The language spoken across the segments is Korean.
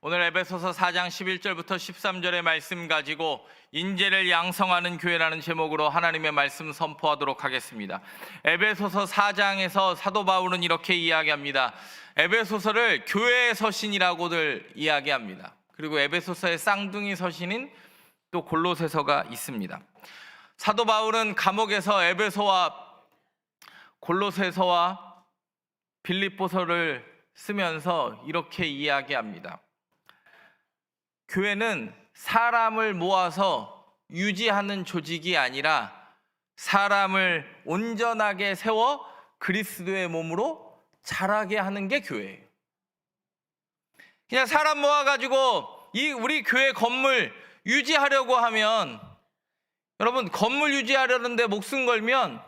오늘 에베소서 4장 11절부터 13절의 말씀 가지고 인재를 양성하는 교회라는 제목으로 하나님의 말씀 선포하도록 하겠습니다. 에베소서 4장에서 사도 바울은 이렇게 이야기합니다. 에베소서를 교회의 서신이라고들 이야기합니다. 그리고 에베소서의 쌍둥이 서신인 또 골로새서가 있습니다. 사도 바울은 감옥에서 에베소와 골로새서와 빌립보서를 쓰면서 이렇게 이야기합니다. 교회는 사람을 모아서 유지하는 조직이 아니라 사람을 온전하게 세워 그리스도의 몸으로 자라게 하는 게 교회예요. 그냥 사람 모아가지고 이 우리 교회 건물 유지하려고 하면, 여러분, 건물 유지하려는데 목숨 걸면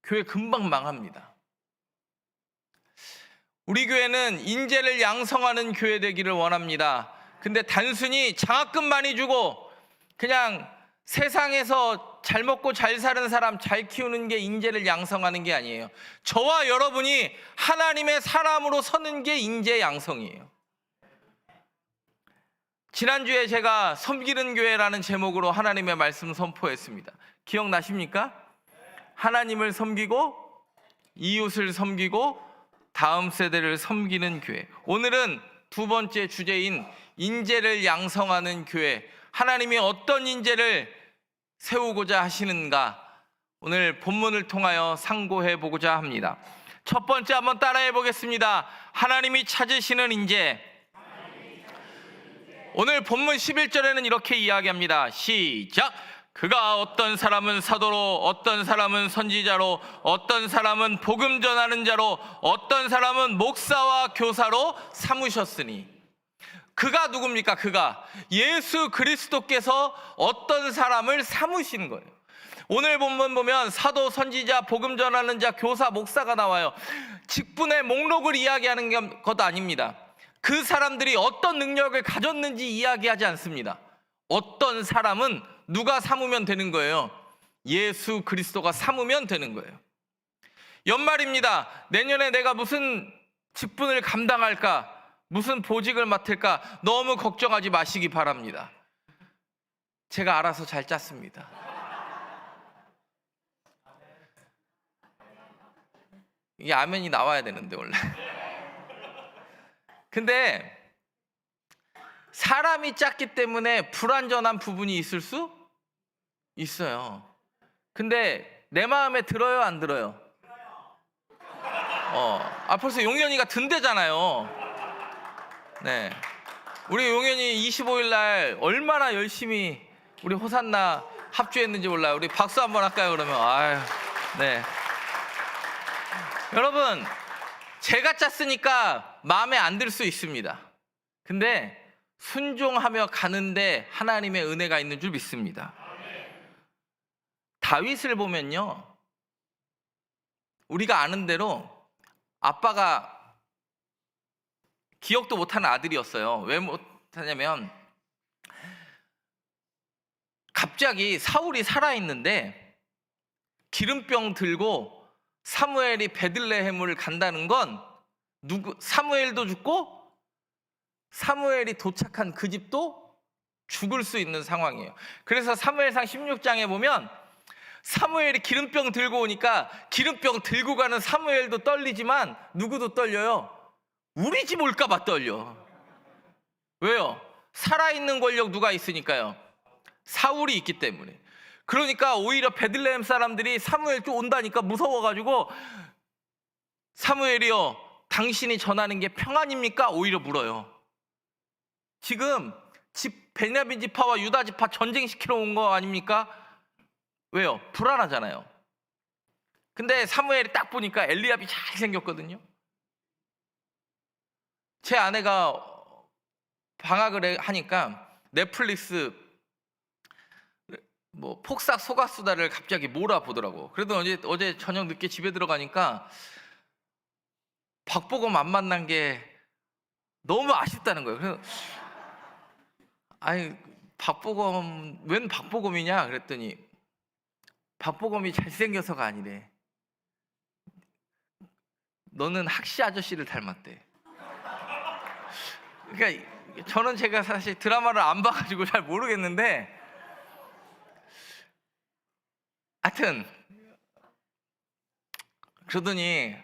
교회 금방 망합니다. 우리 교회는 인재를 양성하는 교회 되기를 원합니다. 근데 단순히 장학금 많이 주고 그냥 세상에서 잘 먹고 잘 사는 사람 잘 키우는 게 인재를 양성하는 게 아니에요. 저와 여러분이 하나님의 사람으로 서는 게 인재 양성이에요. 지난주에 제가 섬기는 교회라는 제목으로 하나님의 말씀 선포했습니다. 기억나십니까? 하나님을 섬기고 이웃을 섬기고 다음 세대를 섬기는 교회. 오늘은 두 번째 주제인 인재를 양성하는 교회, 하나님이 어떤 인재를 세우고자 하시는가, 오늘 본문을 통하여 상고해 보고자 합니다. 첫 번째 한번 따라해 보겠습니다. 하나님이 찾으시는 인재. 오늘 본문 11절에는 이렇게 이야기합니다. 시작! 그가 어떤 사람은 사도로, 어떤 사람은 선지자로, 어떤 사람은 복음 전하는 자로, 어떤 사람은 목사와 교사로 삼으셨으니. 그가 누굽니까? 그가 예수 그리스도께서 어떤 사람을 삼으시는 거예요. 오늘 본문 보면 사도, 선지자, 복음 전하는 자, 교사, 목사가 나와요. 직분의 목록을 이야기하는 것 아닙니다. 그 사람들이 어떤 능력을 가졌는지 이야기하지 않습니다. 어떤 사람은 누가 삼으면 되는 거예요? 예수 그리스도가 삼으면 되는 거예요. 연말입니다. 내년에 내가 무슨 직분을 감당할까? 무슨 보직을 맡을까? 너무 걱정하지 마시기 바랍니다. 제가 알아서 잘 짰습니다. 이게 아멘이 나와야 되는데 원래. 근데 사람이 짰기 때문에 불완전한 부분이 있을 수 있어요. 근데 내 마음에 들어요, 안 들어요? 벌써 용현이가 든대잖아요. 네, 우리 용현이 25일 날 얼마나 열심히 우리 호산나 합주했는지 몰라요. 우리 박수 한번 할까요, 그러면? 아유, 네. 여러분, 제가 짰으니까 마음에 안 들 수 있습니다. 근데 순종하며 가는데 하나님의 은혜가 있는 줄 믿습니다. 다윗을 보면요, 우리가 아는 대로 아빠가 기억도 못하는 아들이었어요. 왜 못하냐면 갑자기 사울이 살아있는데 기름병 들고 사무엘이 베들레헴을 간다는 건 사무엘도 죽고 사무엘이 도착한 그 집도 죽을 수 있는 상황이에요. 그래서 사무엘상 16장에 보면 사무엘이 기름병 들고 오니까 기름병 들고 가는 사무엘도 떨리지만 누구도 떨려요? 우리 집 올까봐 떨려. 왜요? 살아있는 권력 누가 있으니까요? 사울이 있기 때문에. 그러니까 오히려 베들레헴 사람들이 사무엘 쪽 온다니까 무서워가지고 사무엘이요, 당신이 전하는 게 평안입니까? 오히려 물어요. 지금 베냐민 지파와 유다 지파 전쟁시키러 온 거 아닙니까? 왜요? 불안하잖아요. 근데 사무엘이 딱 보니까 엘리압이 잘생겼거든요. 제 아내가 방학을 하니까 넷플릭스 폭삭 속았수다를 갑자기 몰아보더라고. 그래도 어제 저녁 늦게 집에 들어가니까 박보검 안 만난 게 너무 아쉽다는 거예요. 그래서 아니, 박보검, 웬 박보검이냐 그랬더니 박보검이 잘생겨서가 아니래. 너는 학시 아저씨를 닮았대. 그러니까 저는 제가 사실 드라마를 안 봐가지고 잘 모르겠는데, 하여튼 그러더니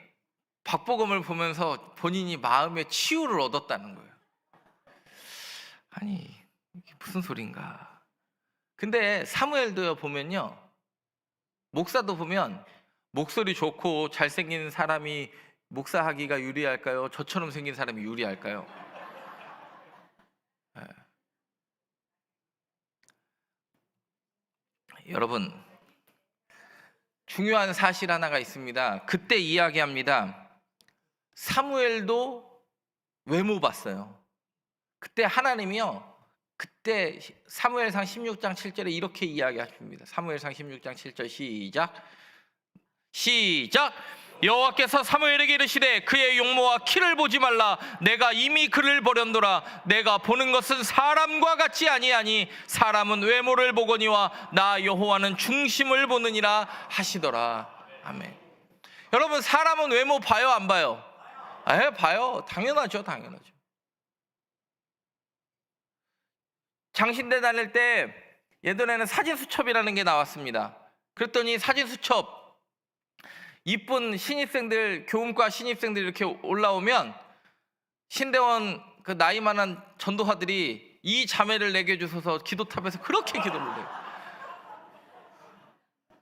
박보검을 보면서 본인이 마음의 치유를 얻었다는 거예요. 아니 이게 무슨 소린가. 근데 사무엘도요 보면요, 목사도 보면 목소리 좋고 잘생긴 사람이 목사하기가 유리할까요? 저처럼 생긴 사람이 유리할까요? 네. 여러분, 중요한 사실 하나가 있습니다. 그때 이야기합니다. 사무엘도 외모 봤어요. 그때 하나님이요, 그때 사무엘상 16장 7절에 이렇게 이야기하십니다. 사무엘상 16장 7절 시작. 여호와께서 사무엘에게 이르시되 그의 용모와 키를 보지 말라. 내가 이미 그를 버렸노라. 내가 보는 것은 사람과 같지 아니하니 사람은 외모를 보거니와 나 여호와는 중심을 보느니라 하시더라. 아멘. 여러분, 사람은 외모 봐요 안 봐요? 봐요. 당연하죠. 장신대 다닐 때 예전에는 사진수첩이라는 게 나왔습니다. 그랬더니 사진수첩 이쁜 신입생들, 교훈과 신입생들 이렇게 올라오면 신대원 그 나이 많은 전도사들이 이 자매를 내게 주셔서 기도탑에서 그렇게 기도를 해요.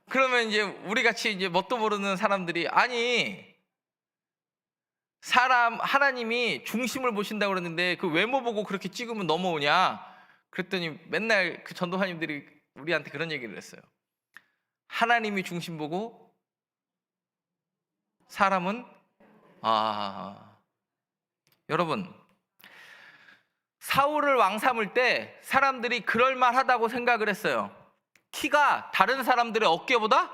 그러면 이제 우리 같이 이제 뭣도 모르는 사람들이, 아니 하나님이 중심을 보신다고 그러는데 그 외모 보고 그렇게 찍으면 넘어오냐? 그랬더니 맨날 그 전도사님들이 우리한테 그런 얘기를 했어요. 하나님이 중심 보고 사람은 여러분, 사울을 왕 삼을 때 사람들이 그럴만하다고 생각을 했어요. 키가 다른 사람들의 어깨보다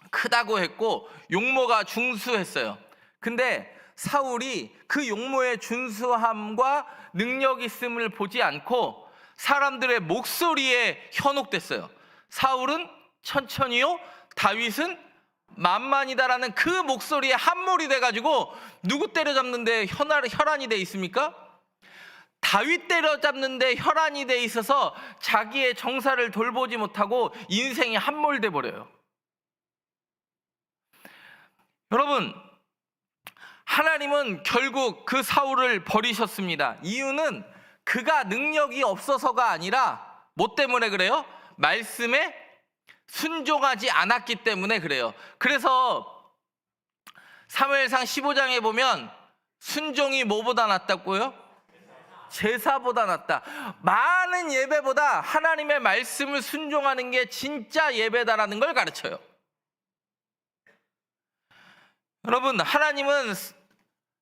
크다고 했고 용모가 준수했어요. 근데 사울이 그 용모의 준수함과 능력 있음을 보지 않고 사람들의 목소리에 현혹됐어요. 사울은 천천히요, 다윗은 만만이다라는 그 목소리에 함몰이 돼가지고 누구 때려잡는데 혈안이 돼 있습니까? 다윗 때려잡는데 혈안이 돼 있어서 자기의 정사를 돌보지 못하고 인생이 함몰돼 버려요. 여러분, 하나님은 결국 그 사울을 버리셨습니다. 이유는 그가 능력이 없어서가 아니라 뭐 때문에 그래요? 말씀에 순종하지 않았기 때문에 그래요. 그래서 사무엘상 15장에 보면 순종이 뭐보다 낫다고요? 제사보다 낫다. 많은 예배보다 하나님의 말씀을 순종하는 게 진짜 예배다라는 걸 가르쳐요. 여러분, 하나님은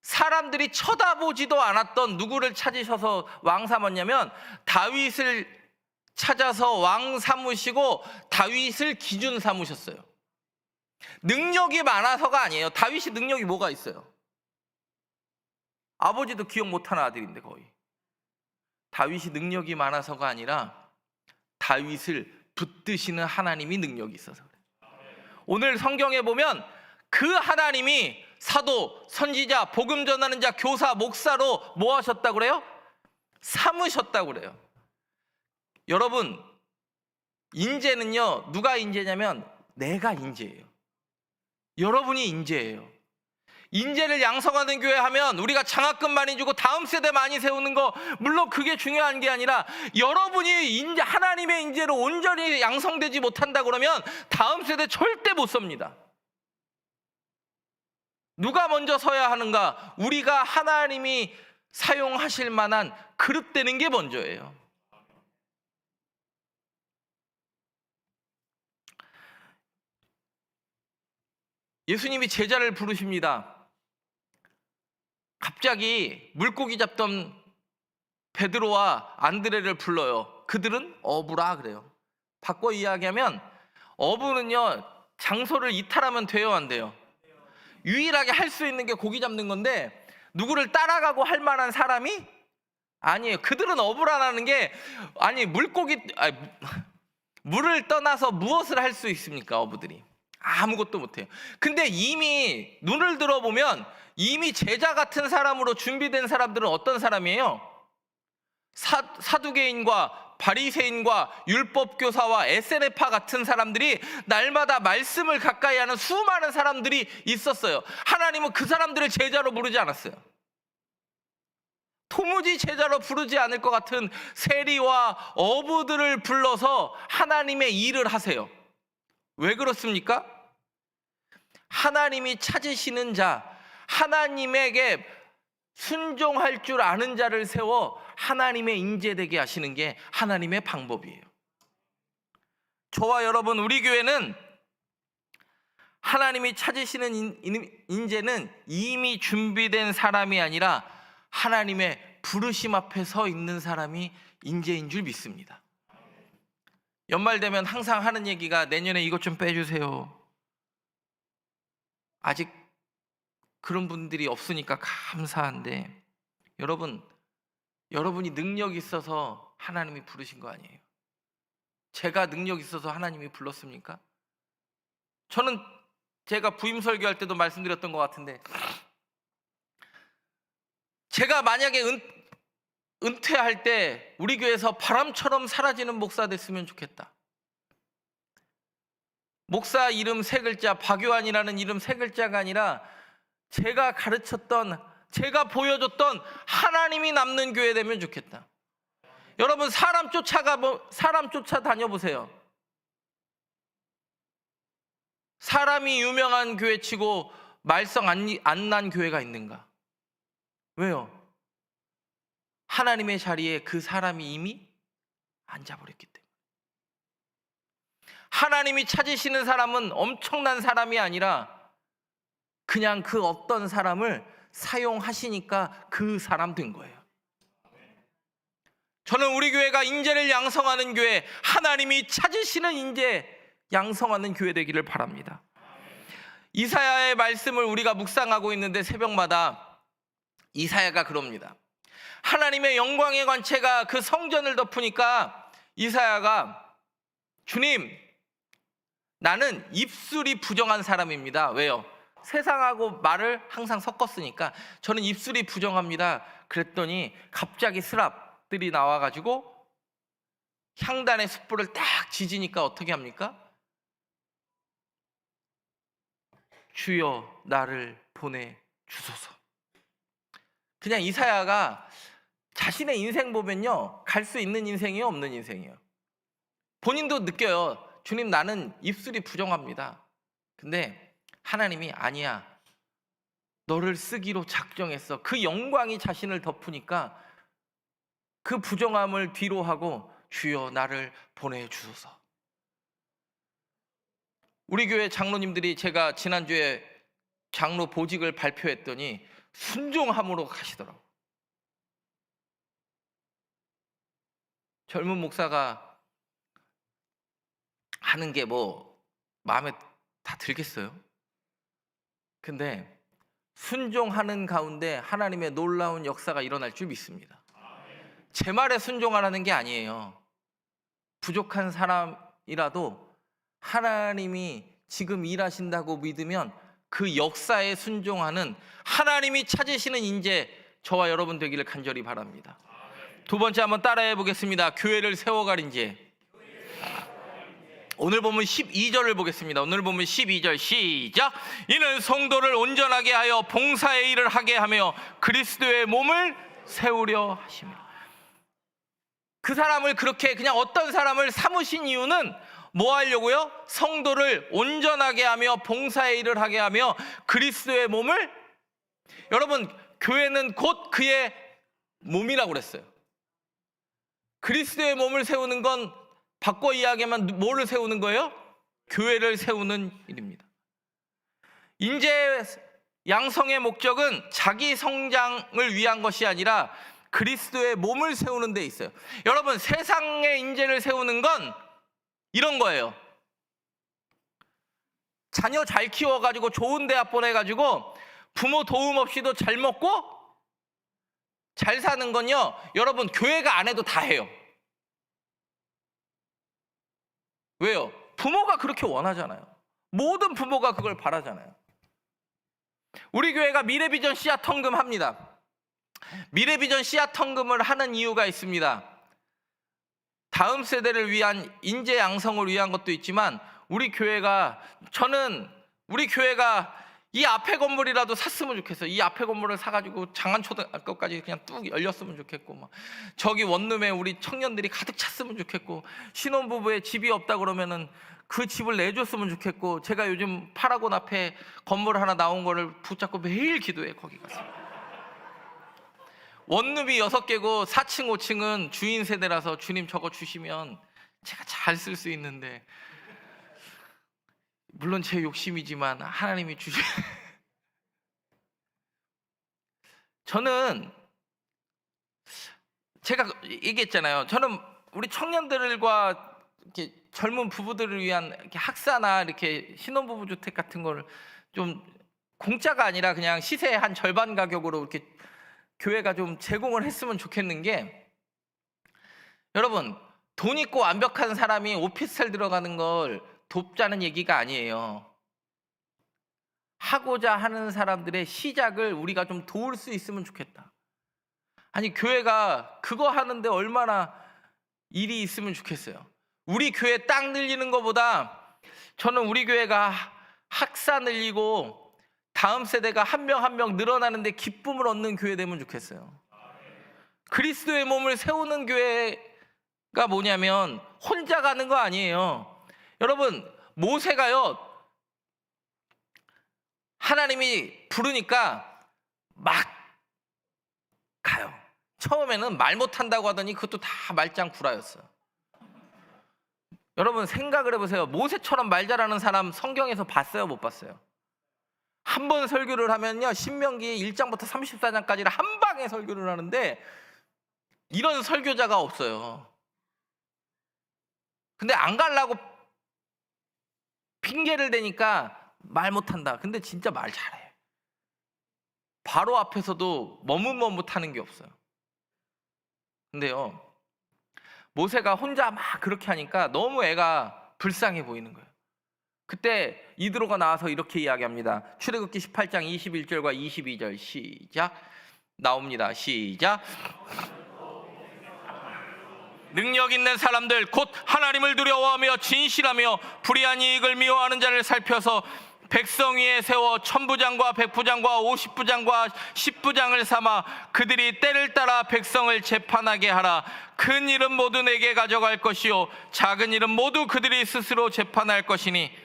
사람들이 쳐다보지도 않았던 누구를 찾으셔서 왕 삼았냐면 다윗을 찾아서 왕 삼으시고 다윗을 기준 삼으셨어요. 능력이 많아서가 아니에요. 다윗이 능력이 뭐가 있어요? 아버지도 기억 못하는 아들인데 거의. 다윗이 능력이 많아서가 아니라 다윗을 붙드시는 하나님이 능력이 있어서 그래요. 오늘 성경에 보면 그 하나님이 사도, 선지자, 복음 전하는 자, 교사, 목사로 뭐 하셨다고 그래요? 삼으셨다고 그래요. 여러분, 인재는요, 누가 인재냐면 내가 인재예요. 여러분이 인재예요. 인재를 양성하는 교회 하면 우리가 장학금 많이 주고 다음 세대 많이 세우는 거 물론 그게 중요한 게 아니라, 여러분이 하나님의 인재로 온전히 양성되지 못한다 그러면 다음 세대 절대 못 섭니다. 누가 먼저 서야 하는가? 우리가 하나님이 사용하실 만한 그릇 되는 게 먼저예요. 예수님이 제자를 부르십니다. 갑자기 물고기 잡던 베드로와 안드레를 불러요. 그들은 어부라 그래요. 바꿔 이야기하면 어부는요, 장소를 이탈하면 돼요, 안 돼요? 유일하게 할 수 있는 게 고기 잡는 건데 누구를 따라가고 할 만한 사람이 아니에요. 그들은 어부라는 게, 아니 물을 떠나서 무엇을 할 수 있습니까? 어부들이 아무것도 못해요. 근데 이미 눈을 들어보면 이미 제자 같은 사람으로 준비된 사람들은 어떤 사람이에요? 사두개인과 바리새인과 율법교사와 에세네파 같은 사람들이 날마다 말씀을 가까이 하는 수많은 사람들이 있었어요. 하나님은 그 사람들을 제자로 부르지 않았어요. 도무지 제자로 부르지 않을 것 같은 세리와 어부들을 불러서 하나님의 일을 하세요. 왜 그렇습니까? 하나님이 찾으시는 자, 하나님에게 순종할 줄 아는 자를 세워 하나님의 인재되게 하시는 게 하나님의 방법이에요. 저와 여러분, 우리 교회는 하나님이 찾으시는 인재는 이미 준비된 사람이 아니라 하나님의 부르심 앞에 서 있는 사람이 인재인 줄 믿습니다. 연말 되면 항상 하는 얘기가 내년에 이것 좀 빼주세요. 아직 그런 분들이 없으니까 감사한데, 여러분이 능력이 있어서 하나님이 부르신 거 아니에요. 제가 능력 있어서 하나님이 불렀습니까? 저는 제가 부임 설교할 때도 말씀드렸던 것 같은데, 제가 만약에 은퇴할 때 우리 교회에서 바람처럼 사라지는 목사 됐으면 좋겠다. 목사 이름 세 글자, 박요한이라는 이름 세 글자가 아니라 제가 가르쳤던, 제가 보여줬던 하나님이 남는 교회 되면 좋겠다. 여러분, 사람 쫓아 다녀보세요. 사람이 유명한 교회치고 말썽 안 난 교회가 있는가? 왜요? 하나님의 자리에 그 사람이 이미 앉아버렸기 때문에. 하나님이 찾으시는 사람은 엄청난 사람이 아니라 그냥 그 어떤 사람을 사용하시니까 그 사람 된 거예요. 저는 우리 교회가 인재를 양성하는 교회, 하나님이 찾으시는 인재 양성하는 교회 되기를 바랍니다. 이사야의 말씀을 우리가 묵상하고 있는데 새벽마다 이사야가 그럽니다. 하나님의 영광의 관체가 그 성전을 덮으니까 이사야가, 주님, 나는 입술이 부정한 사람입니다. 왜요? 세상하고 말을 항상 섞었으니까 저는 입술이 부정합니다. 그랬더니 갑자기 스랍들이 나와가지고 향단의 숯불을 딱 지지니까 어떻게 합니까? 주여 나를 보내주소서. 그냥 이사야가 자신의 인생 보면요, 갈 수 있는 인생이에요, 없는 인생이에요. 본인도 느껴요. 주님, 나는 입술이 부정합니다. 근데 하나님이 아니야, 너를 쓰기로 작정했어. 그 영광이 자신을 덮으니까 그 부정함을 뒤로 하고 주여 나를 보내주소서. 우리 교회 장로님들이, 제가 지난주에 장로 보직을 발표했더니 순종함으로 가시더라고. 젊은 목사가 하는 게 뭐 마음에 다 들겠어요? 근데 순종하는 가운데 하나님의 놀라운 역사가 일어날 줄 믿습니다. 제 말에 순종하라는 게 아니에요. 부족한 사람이라도 하나님이 지금 일하신다고 믿으면 그 역사에 순종하는 하나님이 찾으시는 인재, 저와 여러분 되기를 간절히 바랍니다. 두 번째 한번 따라해 보겠습니다. 교회를 세워갈 인재. 오늘 보면 12절을 보겠습니다. 오늘 보면 12절 시작. 이는 성도를 온전하게 하여 봉사의 일을 하게 하며 그리스도의 몸을 세우려 하십니다. 그 사람을 그렇게 그냥 어떤 사람을 삼으신 이유는 뭐 하려고요? 성도를 온전하게 하며 봉사의 일을 하게 하며 그리스도의 몸을, 여러분, 교회는 곧 그의 몸이라고 그랬어요. 그리스도의 몸을 세우는 건 바꿔 이야기하면 뭐를 세우는 거예요? 교회를 세우는 일입니다. 인재 양성의 목적은 자기 성장을 위한 것이 아니라 그리스도의 몸을 세우는 데 있어요. 여러분, 세상의 인재를 세우는 건 이런 거예요. 자녀 잘 키워가지고 좋은 대학 보내가지고 부모 도움 없이도 잘 먹고 잘 사는 건요, 여러분, 교회가 안 해도 다 해요. 왜요? 부모가 그렇게 원하잖아요. 모든 부모가 그걸 바라잖아요. 우리 교회가 미래비전 씨앗 헌금합니다. 미래비전 씨앗 헌금을 하는 이유가 있습니다. 다음 세대를 위한 인재 양성을 위한 것도 있지만 우리 교회가 이 앞에 건물이라도 샀으면 좋겠어요. 이 앞에 건물을 사가지고 장안초등학교까지 그냥 뚝 열렸으면 좋겠고, 막 저기 원룸에 우리 청년들이 가득 찼으면 좋겠고, 신혼부부의 집이 없다 그러면은 그 집을 내줬으면 좋겠고, 제가 요즘 파라곤 앞에 건물 하나 나온 거를 붙잡고 매일 기도해. 거기 가서 원룸이 6개고 4층 5층은 주인 세대라서 주님 저거 주시면 제가 잘 쓸 수 있는데, 물론 제 욕심이지만 하나님이 저는 제가 얘기했잖아요. 저는 우리 청년들과 이렇게 젊은 부부들을 위한 이렇게 학사나 이렇게 신혼부부 주택 같은 걸 좀 공짜가 아니라 그냥 시세의 한 절반 가격으로 이렇게 교회가 좀 제공을 했으면 좋겠는 게, 여러분, 돈 있고 완벽한 사람이 오피스텔 들어가는 걸 돕자는 얘기가 아니에요. 하고자 하는 사람들의 시작을 우리가 좀 도울 수 있으면 좋겠다. 아니, 교회가 그거 하는데 얼마나 일이 있으면 좋겠어요. 우리 교회 땅 늘리는 것보다 저는 우리 교회가 학사 늘리고 다음 세대가 한 명 한 명 늘어나는데 기쁨을 얻는 교회 되면 좋겠어요. 그리스도의 몸을 세우는 교회가 뭐냐면 혼자 가는 거 아니에요. 여러분, 모세가요, 하나님이 부르니까 막 가요. 처음에는 말 못한다고 하더니 그것도 다 말짱 구라였어요. 여러분, 생각을 해보세요. 모세처럼 말 잘하는 사람 성경에서 봤어요, 못 봤어요? 한 번 설교를 하면요, 신명기 1장부터 34장까지를 한 방에 설교를 하는데 이런 설교자가 없어요. 근데 안 가려고 핑계를 대니까 말 못한다. 근데 진짜 말 잘해. 바로 앞에서도 머뭇머뭇하는 게 없어요. 근데요, 모세가 혼자 막 그렇게 하니까 너무 애가 불쌍해 보이는 거예요. 그때 이드로가 나와서 이렇게 이야기합니다. 출애굽기 18장 21절과 22절 시작. 나옵니다. 시작. 능력 있는 사람들, 곧 하나님을 두려워하며 진실하며 불의한 이익을 미워하는 자를 살펴서 백성 위에 세워 천부장과 백부장과 50부장과 10부장을 삼아 그들이 때를 따라 백성을 재판하게 하라. 큰 일은 모두 내게 가져갈 것이요 작은 일은 모두 그들이 스스로 재판할 것이니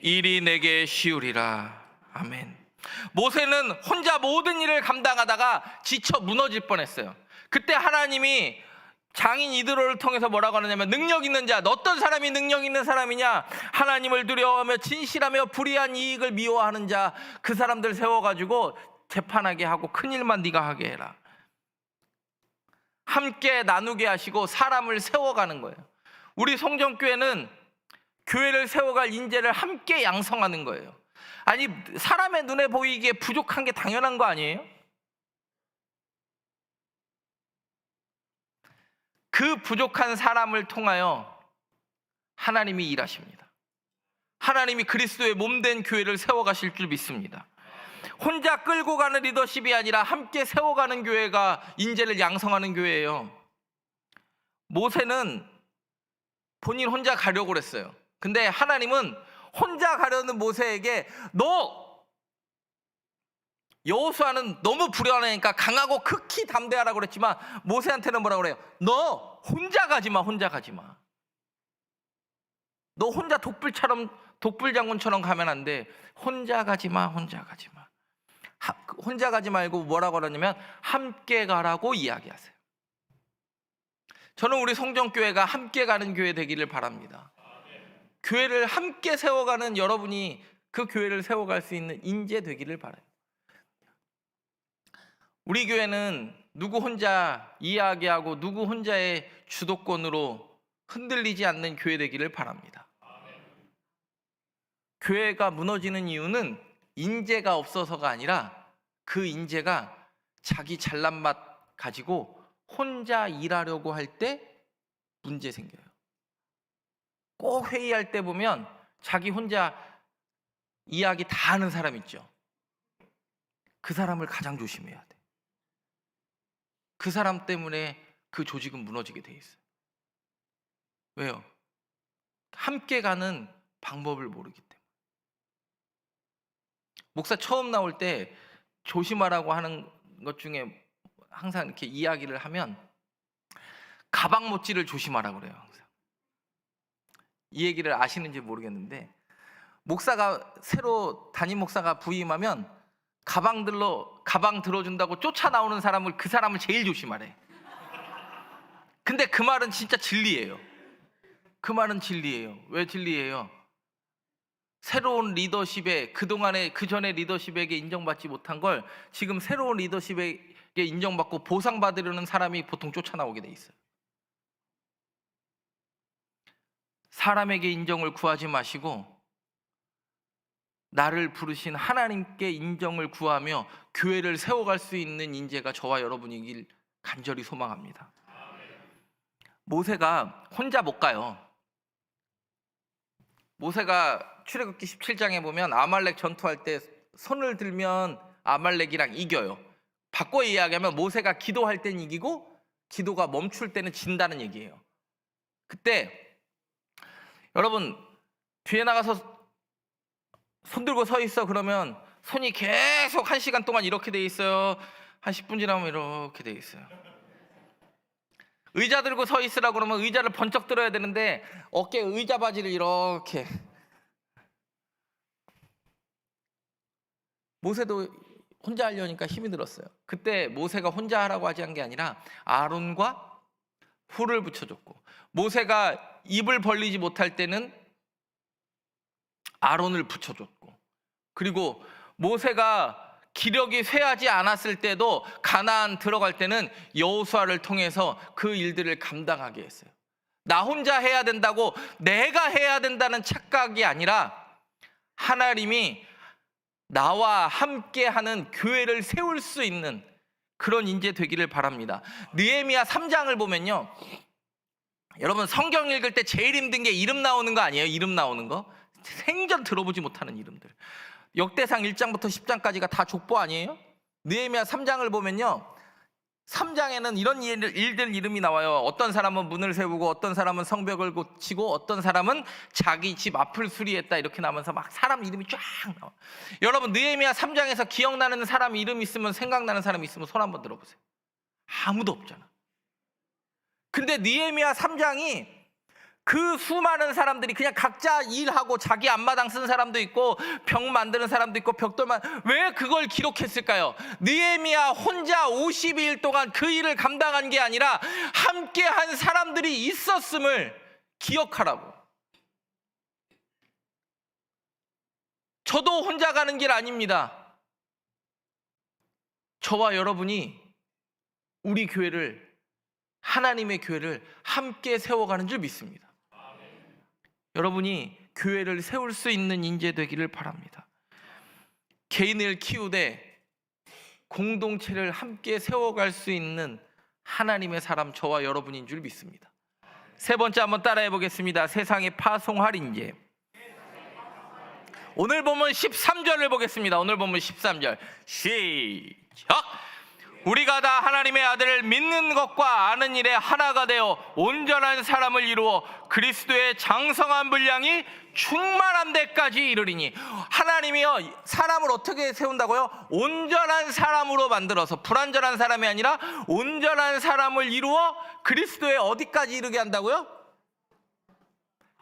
일이 내게 쉬우리라. 아멘. 모세는 혼자 모든 일을 감당하다가 지쳐 무너질 뻔했어요. 그때 하나님이 장인 이드로를 통해서 뭐라고 하느냐면, 능력 있는 자, 어떤 사람이 능력 있는 사람이냐? 하나님을 두려워하며 진실하며 불의한 이익을 미워하는 자, 그 사람들 세워가지고 재판하게 하고 큰 일만 네가 하게 해라. 함께 나누게 하시고 사람을 세워가는 거예요. 우리 성전교회는 교회를 세워갈 인재를 함께 양성하는 거예요. 아니, 사람의 눈에 보이기에 부족한 게 당연한 거 아니에요? 그 부족한 사람을 통하여 하나님이 일하십니다. 하나님이 그리스도의 몸된 교회를 세워가실 줄 믿습니다. 혼자 끌고 가는 리더십이 아니라 함께 세워가는 교회가 인재를 양성하는 교회예요. 모세는 본인 혼자 가려고 그랬어요. 근데 하나님은 혼자 가려는 모세에게, 너 여호수아는 너무 불안하니까 강하고 극히 담대하라고 그랬지만 모세한테는 뭐라고 그래요? 너 혼자 가지 마, 혼자 가지 마. 너 혼자 독불 장군처럼 가면 안 돼. 혼자 가지 마, 혼자 가지 마. 혼자 가지 말고 뭐라고 하냐면 함께 가라고 이야기하세요. 저는 우리 성전교회가 함께 가는 교회 되기를 바랍니다. 교회를 함께 세워가는 여러분이 그 교회를 세워갈 수 있는 인재 되기를 바라요. 우리 교회는 누구 혼자 이야기하고 누구 혼자의 주도권으로 흔들리지 않는 교회 되기를 바랍니다. 교회가 무너지는 이유는 인재가 없어서가 아니라 그 인재가 자기 잘난 맛 가지고 혼자 일하려고 할 때 문제 생겨요. 꼭 회의할 때 보면 자기 혼자 이야기 다 하는 사람 있죠. 그 사람을 가장 조심해야 돼. 그 사람 때문에 그 조직은 무너지게 돼 있어요. 왜요? 함께 가는 방법을 모르기 때문에. 목사 처음 나올 때 조심하라고 하는 것 중에 항상 이렇게 이야기를 하면 가방 못지를 조심하라고 그래요. 항상. 이 얘기를 아시는지 모르겠는데, 목사가 새로 담임 목사가 부임하면 가방 들어준다고 쫓아 나오는 사람을, 그 사람을 제일 조심하래. 근데 그 말은 진짜 진리예요. 그 말은 진리예요. 왜 진리예요? 새로운 리더십에, 그 전에 리더십에게 인정받지 못한 걸 지금 새로운 리더십에게 인정받고 보상받으려는 사람이 보통 쫓아나오게 돼 있어요. 사람에게 인정을 구하지 마시고 나를 부르신 하나님께 인정을 구하며 교회를 세워갈 수 있는 인재가 저와 여러분이길 간절히 소망합니다. 모세가 혼자 못 가요. 모세가 출애굽기 17장에 보면 아말렉 전투할 때 손을 들면 아말렉이랑 이겨요. 바꿔 이야기하면 모세가 기도할 때는 이기고 기도가 멈출 때는 진다는 얘기예요. 그때 여러분 뒤에 나가서 손 들고 서 있어 그러면 손이 계속 1시간 동안 이렇게 돼 있어요. 한 10분 지나면 이렇게 돼 있어요. 의자 들고 서 있으라고 그러면 의자를 번쩍 들어야 되는데 어깨에 의자 바지를 이렇게. 모세도 혼자 하려니까 힘이 들었어요. 그때 모세가 혼자 하라고 하지 한 게 아니라 아론과 훌을 붙여줬고, 모세가 입을 벌리지 못할 때는 아론을 붙여줬고, 그리고 모세가 기력이 쇠하지 않았을 때도 가나안 들어갈 때는 여호수아를 통해서 그 일들을 감당하게 했어요. 나 혼자 해야 된다고, 내가 해야 된다는 착각이 아니라 하나님이 나와 함께하는 교회를 세울 수 있는 그런 인재 되기를 바랍니다. 느헤미야 3장을 보면요, 여러분 성경 읽을 때 제일 힘든 게 이름 나오는 거 아니에요? 이름 나오는 거 생전 들어보지 못하는 이름들. 역대상 1장부터 10장까지가 다 족보 아니에요? 느헤미야 3장을 보면요, 3장에는 이런 일들 이름이 나와요. 어떤 사람은 문을 세우고, 어떤 사람은 성벽을 고치고, 어떤 사람은 자기 집 앞을 수리했다, 이렇게 나오면서 막 사람 이름이 쫙 나와요. 여러분 느헤미야 3장에서 기억나는 사람 이름 있으면, 생각나는 사람 있으면 손 한번 들어보세요. 아무도 없잖아. 근데 느헤미야 3장이 그 수많은 사람들이 그냥 각자 일하고, 자기 앞마당 쓴 사람도 있고 벽 만드는 사람도 있고 벽돌만, 왜 그걸 기록했을까요? 느헤미야 혼자 52일 동안 그 일을 감당한 게 아니라 함께 한 사람들이 있었음을 기억하라고. 저도 혼자 가는 길 아닙니다. 저와 여러분이 우리 교회를, 하나님의 교회를 함께 세워가는 줄 믿습니다. 여러분이 교회를 세울 수 있는 인재 되기를 바랍니다. 개인을 키우되 공동체를 함께 세워갈 수 있는 하나님의 사람, 저와 여러분인 줄 믿습니다. 세 번째 한번 따라해 보겠습니다. 세상에 파송할 인재. 오늘 보면 13절을 보겠습니다. 오늘 보면 13절 시작. 우리가 다 하나님의 아들을 믿는 것과 아는 일에 하나가 되어 온전한 사람을 이루어 그리스도의 장성한 분량이 충만한 데까지 이르리니. 하나님이요, 사람을 어떻게 세운다고요? 온전한 사람으로 만들어서, 불완전한 사람이 아니라 온전한 사람을 이루어 그리스도의 어디까지 이르게 한다고요?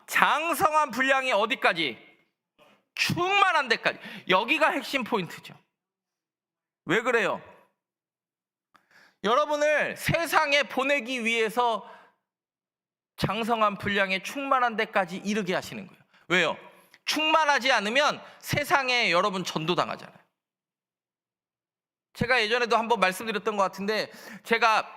장성한 분량이 어디까지? 충만한 데까지. 여기가 핵심 포인트죠. 왜 그래요? 여러분을 세상에 보내기 위해서 장성한 분량의 충만한 데까지 이르게 하시는 거예요. 왜요? 충만하지 않으면 세상에 여러분 전도당하잖아요. 제가 예전에도 한번 말씀드렸던 것 같은데, 제가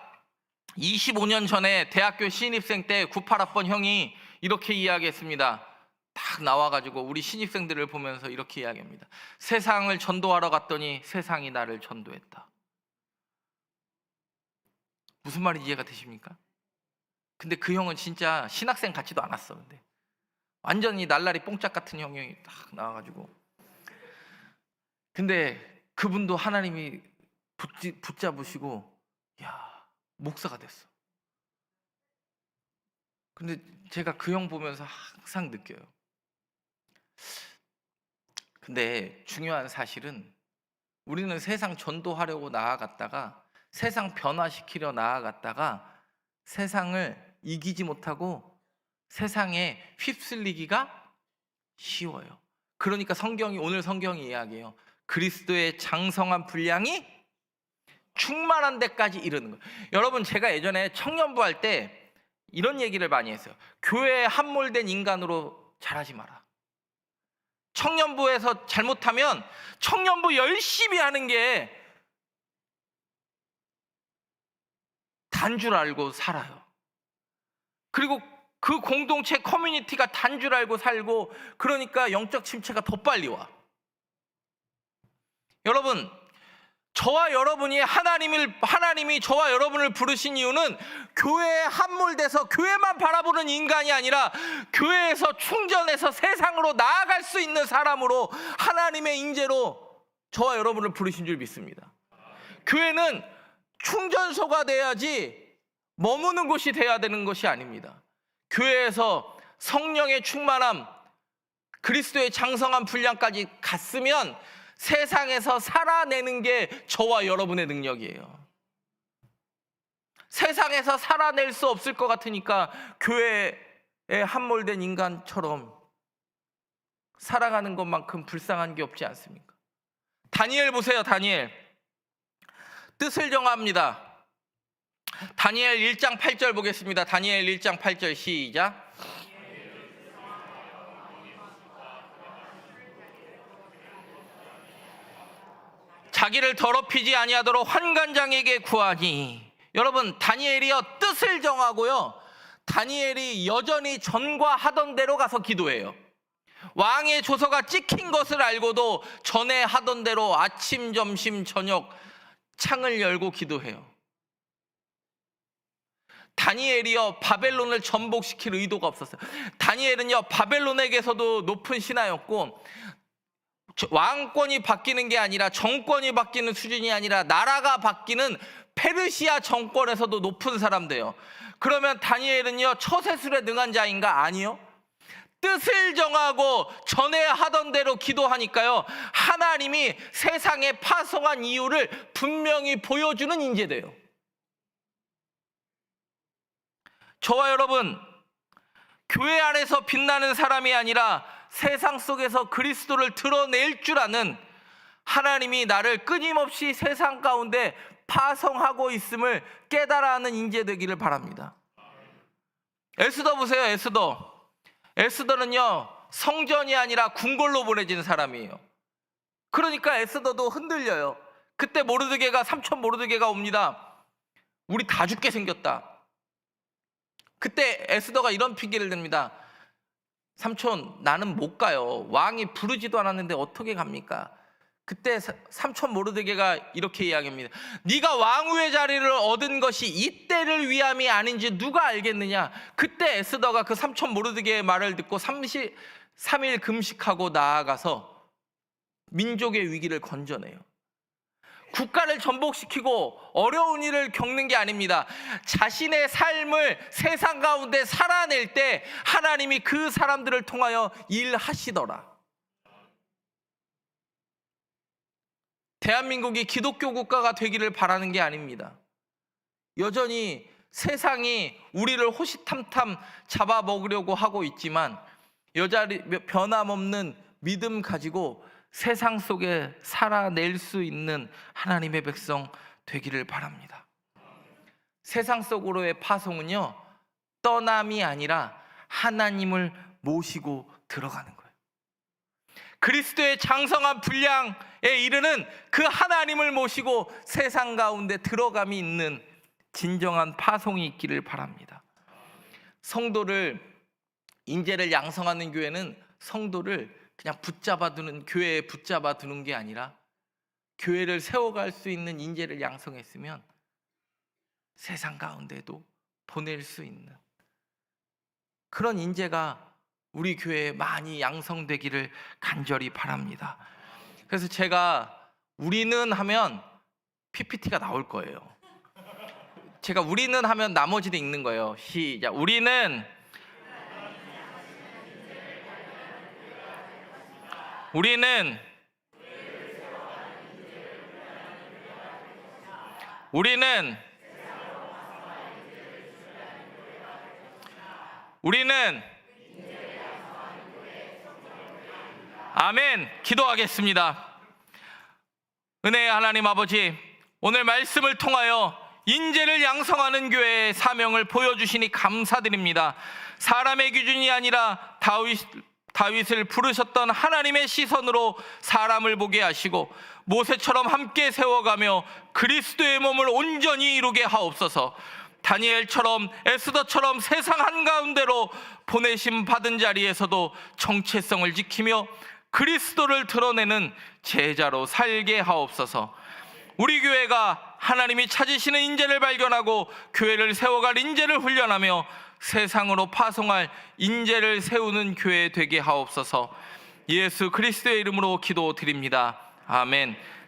25년 전에 대학교 신입생 때 98학번 형이 이렇게 이야기했습니다. 딱 나와가지고 우리 신입생들을 보면서 이렇게 이야기합니다. 세상을 전도하러 갔더니 세상이 나를 전도했다. 무슨 말인지 이해가 되십니까? 근데 그 형은 진짜 신학생 같지도 않았어. 근데 완전히 날라리 뽕짝 같은 형이 딱 나와가지고, 근데 그분도 하나님이 붙잡으시고 목사가 됐어. 근데 제가 그 형 보면서 항상 느껴요. 근데 중요한 사실은 우리는 세상 전도하려고 나아갔다가, 세상 변화시키려 나아갔다가 세상을 이기지 못하고 세상에 휩쓸리기가 쉬워요. 그러니까 오늘 성경이 이야기해요. 그리스도의 장성한 분량이 충만한 데까지 이르는 거예요. 여러분, 제가 예전에 청년부 할 때 이런 얘기를 많이 했어요. 교회에 함몰된 인간으로 자라지 마라. 청년부에서 잘못하면 청년부 열심히 하는 게 단 줄 알고 살아요. 그리고 그 공동체 커뮤니티가 단 줄 알고 살고, 그러니까 영적 침체가 더 빨리 와. 여러분, 저와 여러분이 하나님이 저와 여러분을 부르신 이유는 교회에 함몰돼서 교회만 바라보는 인간이 아니라 교회에서 충전해서 세상으로 나아갈 수 있는 사람으로, 하나님의 인재로 저와 여러분을 부르신 줄 믿습니다. 교회는 충전소가 돼야지 머무는 곳이 돼야 되는 것이 아닙니다. 교회에서 성령의 충만함, 그리스도의 장성한 분량까지 갔으면 세상에서 살아내는 게 저와 여러분의 능력이에요. 세상에서 살아낼 수 없을 것 같으니까 교회에 함몰된 인간처럼 살아가는 것만큼 불쌍한 게 없지 않습니까? 다니엘 보세요. 다니엘 뜻을 정합니다. 다니엘 1장 8절 보겠습니다. 다니엘 1장 8절 시작. 자기를 더럽히지 아니하도록 환관장에게 구하니. 여러분, 다니엘이요 뜻을 정하고요, 다니엘이 여전히 전과 하던 대로 가서 기도해요. 왕의 조서가 찍힌 것을 알고도 전에 하던 대로 아침, 점심, 저녁 창을 열고 기도해요. 다니엘이요 바벨론을 전복시킬 의도가 없었어요. 다니엘은요 바벨론에게서도 높은 신하였고, 왕권이 바뀌는 게 아니라, 정권이 바뀌는 수준이 아니라 나라가 바뀌는 페르시아 정권에서도 높은 사람 돼요. 그러면 다니엘은요 처세술에 능한 자인가? 아니요. 뜻을 정하고 전에 하던 대로 기도하니까요 하나님이 세상에 파송한 이유를 분명히 보여주는 인재돼요. 저와 여러분, 교회 안에서 빛나는 사람이 아니라 세상 속에서 그리스도를 드러낼 줄 아는, 하나님이 나를 끊임없이 세상 가운데 파송하고 있음을 깨달아 하는 인재 되기를 바랍니다. 에스더 보세요. 에스더는요 성전이 아니라 궁궐로 보내진 사람이에요. 그러니까 에스더도 흔들려요. 그때 삼촌 모르드게가 옵니다. 우리 다 죽게 생겼다. 그때 에스더가 이런 핑계를 댑니다. 삼촌, 나는 못 가요. 왕이 부르지도 않았는데 어떻게 갑니까? 그때 삼촌 모르드게가 이렇게 이야기합니다. 네가 왕후의 자리를 얻은 것이 이때를 위함이 아닌지 누가 알겠느냐. 그때 에스더가 그 삼촌 모르드게의 말을 듣고 3일 금식하고 나아가서 민족의 위기를 건져내요. 국가를 전복시키고 어려운 일을 겪는 게 아닙니다. 자신의 삶을 세상 가운데 살아낼 때 하나님이 그 사람들을 통하여 일하시더라. 대한민국이 기독교 국가가 되기를 바라는 게 아닙니다. 여전히 세상이 우리를 호시탐탐 잡아먹으려고 하고 있지만 여전히 변함없는 믿음 가지고 세상 속에 살아낼 수 있는 하나님의 백성 되기를 바랍니다. 세상 속으로의 파송은요 떠남이 아니라 하나님을 모시고 들어가는 거예요. 그리스도의 장성한 분량에 이르는 그 하나님을 모시고 세상 가운데 들어감이 있는 진정한 파송이 있기를 바랍니다. 성도를, 인재를 양성하는 교회는 성도를 그냥 교회에 붙잡아 두는 게 아니라 교회를 세워갈 수 있는 인재를 양성했으면 세상 가운데도 보낼 수 있는 그런 인재가 우리 교회에 많이 양성되기를 간절히 바랍니다. 그래서 제가 우리는 하면 PPT가 나올 거예요. 제가 우리는 하면 나머지도 읽는 거예요. 시작. 우리는 아멘. 기도하겠습니다. 은혜의 하나님 아버지, 오늘 말씀을 통하여 인재를 양성하는 교회의 사명을 보여주시니 감사드립니다. 사람의 기준이 아니라 다윗을 부르셨던 하나님의 시선으로 사람을 보게 하시고 모세처럼 함께 세워가며 그리스도의 몸을 온전히 이루게 하옵소서. 다니엘처럼 에스더처럼 세상 한가운데로 보내심 받은 자리에서도 정체성을 지키며 그리스도를 드러내는 제자로 살게 하옵소서. 우리 교회가 하나님이 찾으시는 인재를 발견하고 교회를 세워갈 인재를 훈련하며 세상으로 파송할 인재를 세우는 교회 되게 하옵소서. 예수 그리스도의 이름으로 기도드립니다. 아멘.